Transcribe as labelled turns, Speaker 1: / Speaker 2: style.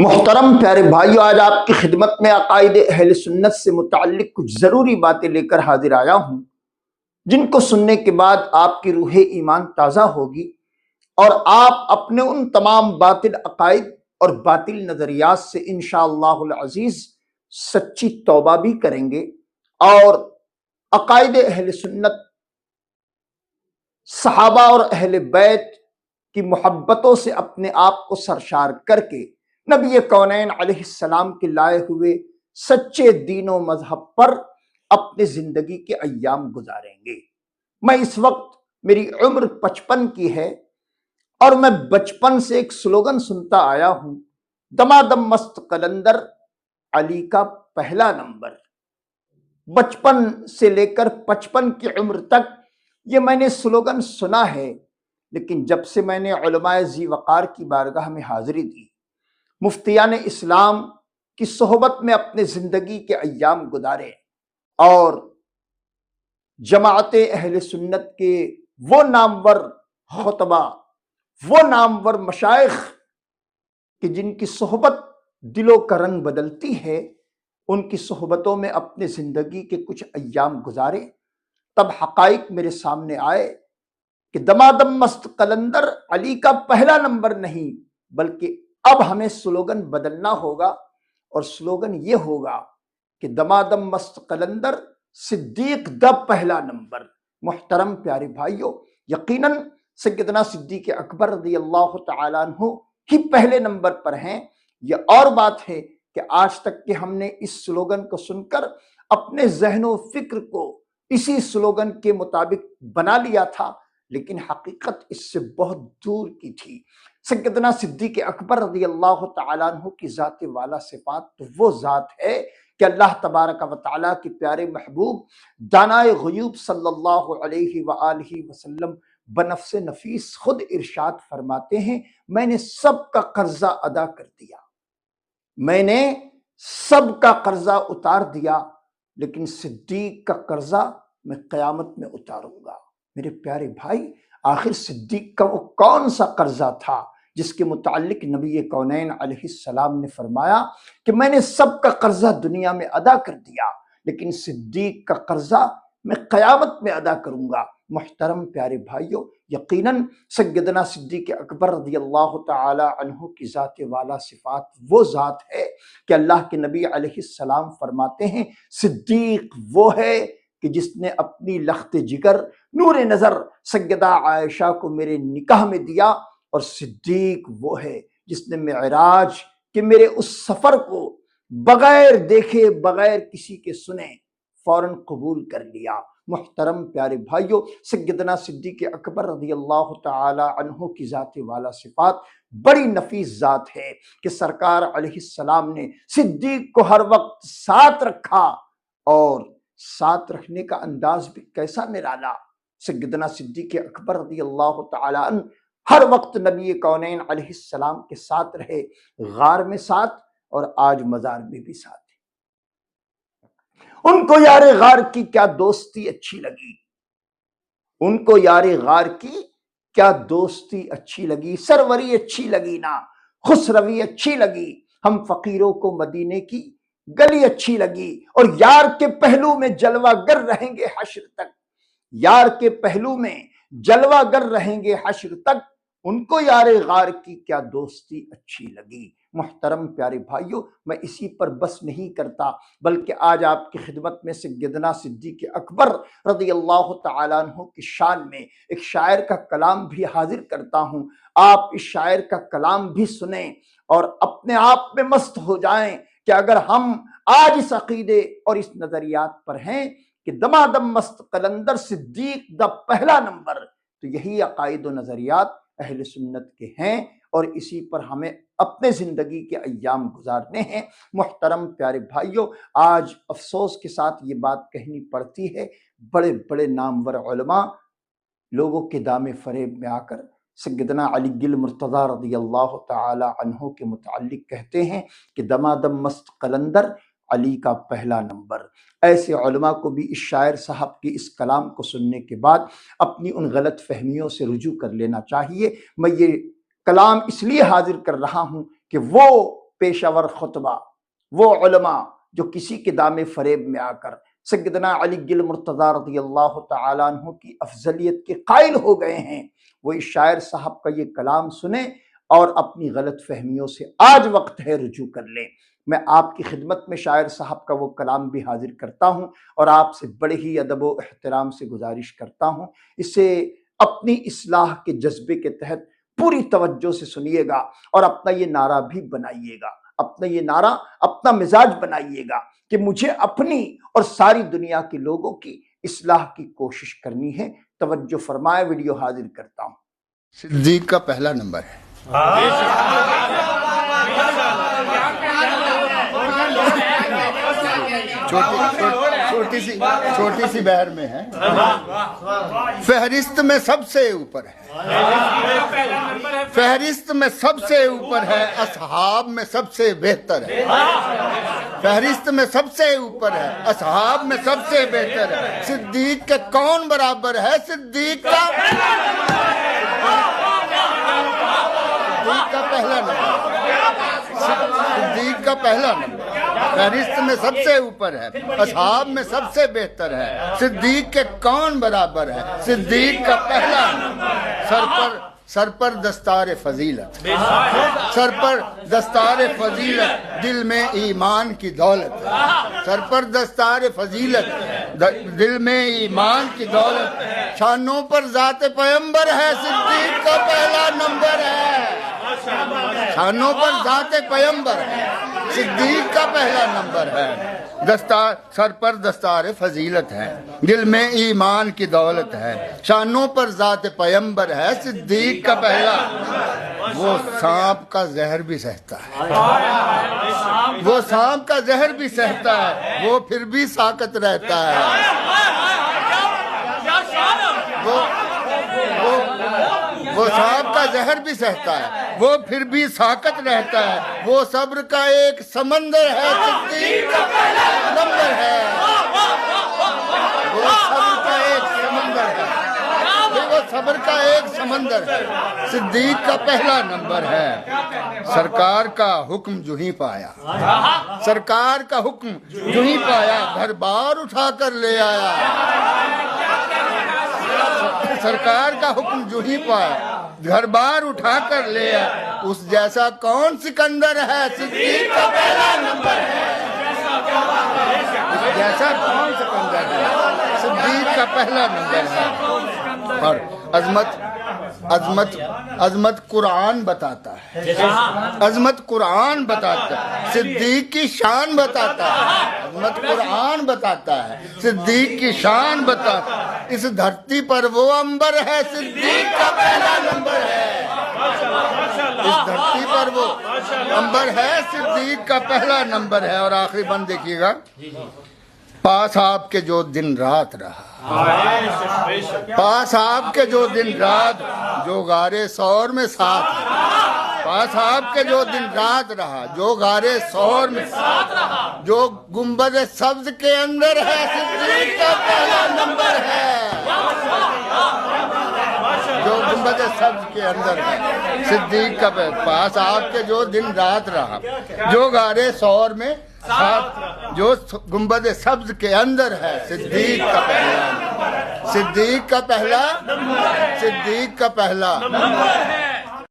Speaker 1: محترم پیارے بھائیو، آج آپ کی خدمت میں عقائد اہل سنت سے متعلق کچھ ضروری باتیں لے کر حاضر آیا ہوں، جن کو سننے کے بعد آپ کی روح ایمان تازہ ہوگی اور آپ اپنے ان تمام باطل عقائد اور باطل نظریات سے انشاءاللہ العزیز سچی توبہ بھی کریں گے اور عقائد اہل سنت، صحابہ اور اہل بیت کی محبتوں سے اپنے آپ کو سرشار کر کے نبی کونین علیہ السلام کے لائے ہوئے سچے دین و مذہب پر اپنے زندگی کے ایام گزاریں گے۔ میں اس وقت، میری عمر 55 کی ہے اور میں بچپن سے ایک سلوگن سنتا آیا ہوں، دمادم مست قلندر، علی کا پہلا نمبر۔ بچپن سے لے کر 55 کی عمر تک یہ میں نے سلوگن سنا ہے، لیکن جب سے میں نے علماء ذی وقار کی بارگاہ میں حاضری دی، مفتیان اسلام کی صحبت میں اپنے زندگی کے ایام گزارے اور جماعت اہل سنت کے وہ نامور خطبہ، وہ نامور مشائخ کہ جن کی صحبت دلوں کا رنگ بدلتی ہے، ان کی صحبتوں میں اپنے زندگی کے کچھ ایام گزارے، تب حقائق میرے سامنے آئے کہ دمادم مست قلندر علی کا پہلا نمبر نہیں، بلکہ اب ہمیں سلوگن بدلنا ہوگا اور سلوگن یہ ہوگا کہ دمادم مست قلندر، صدیق دا پہلا نمبر۔ محترم پیارے بھائیو، یقیناً سیدنا صدیق اکبر رضی اللہ تعالیٰ عنہ ہی پہلے نمبر پر ہیں۔ یہ اور بات ہے کہ آج تک کہ ہم نے اس سلوگن کو سن کر اپنے ذہن و فکر کو اسی سلوگن کے مطابق بنا لیا تھا، لیکن حقیقت اس سے بہت دور کی تھی۔ سیدنا صدیق اکبر رضی اللہ تعالیٰ عنہ کی ذات والا صفات تو وہ ذات ہے کہ اللہ تبارک و تعالیٰ کے پیارے محبوب دانائے غیوب صلی اللہ علیہ وآلہ وسلم بنفس نفیس خود ارشاد فرماتے ہیں، میں نے سب کا قرضہ ادا کر دیا، میں نے سب کا قرضہ اتار دیا، لیکن صدیق کا قرضہ میں قیامت میں اتاروں گا۔ میرے پیارے بھائی، آخر صدیق کا وہ کون سا قرضہ تھا جس کے متعلق نبی کونین علیہ السلام نے فرمایا کہ میں نے سب کا قرضہ دنیا میں ادا کر دیا، لیکن صدیق کا قرضہ میں قیامت میں ادا کروں گا۔ محترم پیارے بھائیو، یقیناً سیدنا صدیق اکبر رضی اللہ تعالی عنہ کی ذات والا صفات وہ ذات ہے کہ اللہ کے نبی علیہ السلام فرماتے ہیں، صدیق وہ ہے کہ جس نے اپنی لخت جگر نور نظر سیدہ عائشہ کو میرے نکاح میں دیا، اور صدیق وہ ہے جس نے معراج کہ میرے اس سفر کو بغیر دیکھے، بغیر کسی کے سنے فوراً قبول کر لیا۔ محترم پیارے بھائیو، سیدنا صدیق اکبر رضی اللہ تعالی عنہ کی ذات والا صفات بڑی نفیس ذات ہے کہ سرکار علیہ السلام نے صدیق کو ہر وقت ساتھ رکھا، اور ساتھ رکھنے کا انداز بھی کیسا نرالا۔ سیدنا صدیق اکبر رضی اللہ تعالی عنہ ہر وقت نبی کونین علیہ السلام کے ساتھ رہے، غار میں ساتھ اور آج مزار میں بھی ساتھ۔ ان کو یار غار کی کیا دوستی اچھی لگی، ان کو یار غار کی کیا دوستی اچھی لگی، سروری اچھی لگی نا، خسروی اچھی لگی، ہم فقیروں کو مدینے کی گلی اچھی لگی، اور یار کے پہلو میں جلوہ گر رہیں گے حشر تک، یار کے پہلو میں جلوہ گر رہیں گے حشر تک، ان کو یار غار کی کیا دوستی اچھی لگی۔ محترم پیارے بھائیو، میں اسی پر بس نہیں کرتا، بلکہ آج آپ کی خدمت میں سیدنا صدیق اکبر رضی اللہ تعالیٰ عنہ کی شان میں ایک شاعر کا کلام بھی حاضر کرتا ہوں۔ آپ اس شاعر کا کلام بھی سنیں اور اپنے آپ میں مست ہو جائیں کہ اگر ہم آج اس عقیدے اور اس نظریات پر ہیں کہ دمادم مست قلندر، صدیق دا پہلا نمبر، تو یہی عقائد و نظریات اہل سنت کے ہیں اور اسی پر ہمیں اپنے زندگی کے ایام گزارنے ہیں۔ محترم پیارے بھائیوں، آج افسوس کے ساتھ یہ بات کہنی پڑتی ہے، بڑے بڑے نامور علماء لوگوں کے دام فریب میں آ کر سیدنا علی المرتضیٰ رضی اللہ تعالی عنہ کے متعلق کہتے ہیں کہ دمادم مست قلندر، علی کا پہلا نمبر۔ ایسے علماء کو بھی اس شاعر صاحب کی اس کلام کو سننے کے بعد اپنی ان غلط فہمیوں سے رجوع کر لینا چاہیے۔ میں یہ کلام اس لیے حاضر کر رہا ہوں کہ وہ پیشہ ور خطبہ، وہ علماء جو کسی کے دام فریب میں آ کر سیدنا علی المرتضیٰ رضی اللہ تعالیٰ عنہ کی افضلیت کے قائل ہو گئے ہیں، وہ اس شاعر صاحب کا یہ کلام سنیں اور اپنی غلط فہمیوں سے آج وقت ہے رجوع کر لیں۔ میں آپ کی خدمت میں شاعر صاحب کا وہ کلام بھی حاضر کرتا ہوں اور آپ سے بڑے ہی ادب و احترام سے گزارش کرتا ہوں، اسے اپنی اصلاح کے جذبے کے تحت پوری توجہ سے سنیے گا اور اپنا یہ نعرہ بھی بنائیے گا، اپنا یہ نعرہ، اپنا مزاج بنائیے گا کہ مجھے اپنی اور ساری دنیا کے لوگوں کی اصلاح کی کوشش کرنی ہے۔ توجہ فرمائے، ویڈیو حاضر کرتا ہوں۔
Speaker 2: صدیق کا پہلا نمبر ہے۔ چھوٹی سی بہر میں ہے، فہرست میں سب سے اوپر ہے، فہرست میں سب سے اوپر ہے، اصحاب میں سب سے بہتر ہے، فہرست میں سب سے اوپر ہے، اصحاب میں سب سے بہتر ہے، صدیق کے کون برابر ہے؟ صدیق کا پہلا نمبر، صدیق کا پہلا نمبر، فہرست میں سب سے اوپر ہے، اصحاب میں سب سے بہتر ہے، صدیق کے کون برابر ہے؟ صدیق کا پہلا نمبر، سر پر دستار فضیلت، سر پر دستار فضیلت، دل میں ایمان کی دولت ہے، سر پر دستار فضیلت، دل میں ایمان کی دولت، شانوں پر ذات پیمبر ہے، صدیق کا پہلا نمبر ہے، شانوں پر ذات پیمبر ہے، صدیق کا پہلا نمبر ہے، سر پر دستار فضیلت ہے، دل میں ایمان کی دولت ہے، شانوں پر ذات پیمبر ہے، صدیق کا پہلا، وہ سانپ کا زہر بھی سہتا ہے، وہ سانپ کا زہر بھی سہتا ہے، وہ پھر بھی ساکت رہتا ہے، وہ سانپ کا زہر بھی سہتا ہے، وہ پھر بھی ساکت رہتا ہے، وہ صبر کا ایک سمندر ہے، صدیق کا پہلا نمبر ہے، وہ صبر کا ایک سمندر ہے، وہ صبر کا ایک سمندر ہے، صدیق کا پہلا نمبر ہے، سرکار کا حکم جو ہی پایا، سرکار کا حکم جو ہی پایا، گھر بار اٹھا کر لے آیا، سرکار کا حکم جو ہی پایا، گھر بار اٹھا کر لے آیا، اس جیسا کون سکندر ہے؟ صدیق کا پہلا نمبر ہے، اس جیسا کون سکندر ہے؟ صدیق کا پہلا نمبر ہے، اور عظمت قرآن بتاتا ہے، عظمت قرآن بتاتا ہے، صدیق کی شان بتاتا ہے، عظمت قرآن بتاتا ہے، صدیق کی شان بتاتا ہے، اس دھرتی پر وہ عنبر ہے، صدیق کا پہلا نمبر ہے، اس دھرتی پر وہ عنبر ہے، صدیق کا پہلا نمبر ہے، اور آخری بند دیکھیے گا، پاس آپ کے جو دن رات رہا، پاس آپ کے جو دن رات، جو غارِ ثور میں ساتھ رہا، پاس آپ کے جو دن رات رہا، جو غارِ ثور میں ساتھ رہا، جو گنبد سبز کے اندر ہے، صدیق کا پہلا نمبر ہے، جو گنبد سبز کے اندر ہے، صدیق کا پاس آپ کے جو دن رات رہا، جو غارِ ثور میں ساتھ، جو گنبد سبز کے اندر ہے، صدیق کا پہلا، صدیق کا پہلا، صدیق کا پہلا